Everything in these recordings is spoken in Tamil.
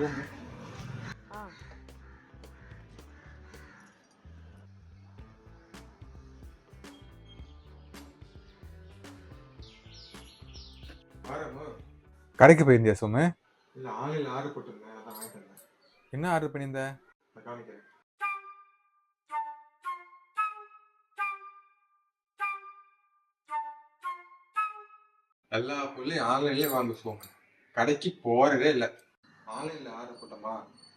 சோமு ஆ கடைக்கு போயிருந்தியா சோமு? இல்ல ஆன்லைன்ல ஆர்டர் போட்டிருந்தேன், அதான் வாங்கிட்டு வந்தேன். என்ன ஆர்டர் பண்ணியிருந்த? நான் காமிக்கிறேன். எல்லா பொருளையும் ஆன்லைன்லயே வாங்க சோமு, கடைக்கு போறதே இல்லை. ஆன்லைன்ல ஆர்டர் போட்டோமா,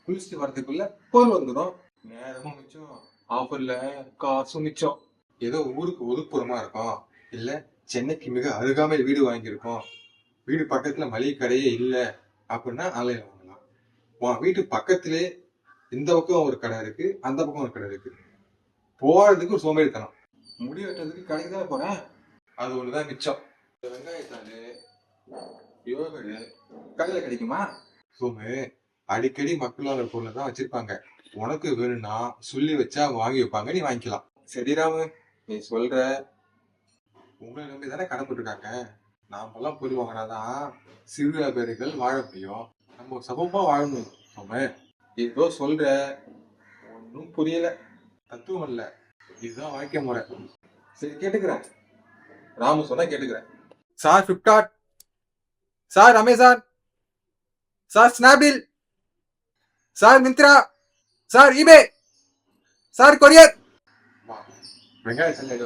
குளிச்சுட்டு வரதுக்குள்ள பொருள் வந்துடும், நேரமும் மிச்சம், ஆஃபர்ல காசும் மிச்சம். ஏதோ ஊருக்கு ஒதுக்குப்புறமா இருக்கும், இல்ல சென்னைக்கு மிக அருகாமையில் வீடு வாங்கியிருக்கோம், வீடு பக்கத்துல மளிகை கடையே இல்லை அப்படின்னா ஆன்லைன்ல வாங்கலாம். உன் வீட்டு பக்கத்திலே இந்த பக்கம் ஒரு கடை இருக்கு, அந்த பக்கம் ஒரு கடை இருக்கு, போறதுக்கு ஒரு சோம்பேறித்தனம். முடி வெட்டுறதுக்கு கடைக்கு தான் போறேன், அது ஒண்ணுதான் மிச்சம். வெங்காயத்தாலு யோகடு கடையில கிடைக்குமா சோமு? அடிக்கடி மக்களோட பொருளை தான் வச்சிருப்பாங்க. உனக்கு வேணும்னா சொல்லி வச்சா வாங்கி வைப்பாங்க, நீ வாங்கிக்கலாம். சரி ராமு, நீ சொல்ற, உங்களை நம்பி தானே கடை போட்டிருக்காங்க. நாமெல்லாம் பொருள் வாங்கினாதான் சிறு வியாபாரிகள் வாழ முடியும், நம்ம சமமா வாழணும் சோமு. ஏதோ சொல்ற, ஒன்னும் புரியல, தத்துவம் இல்ல, இதுதான் வாழ்க்கை முறை. சரி கேட்டுக்கிறேன், ராமு சொன்னா கேட்டுக்கிறேன். Sir Flipkart, sir Amazon, sir Snapdeal, sir Myntra, sir eBay, sir courier. வெங்காயம் செல்ல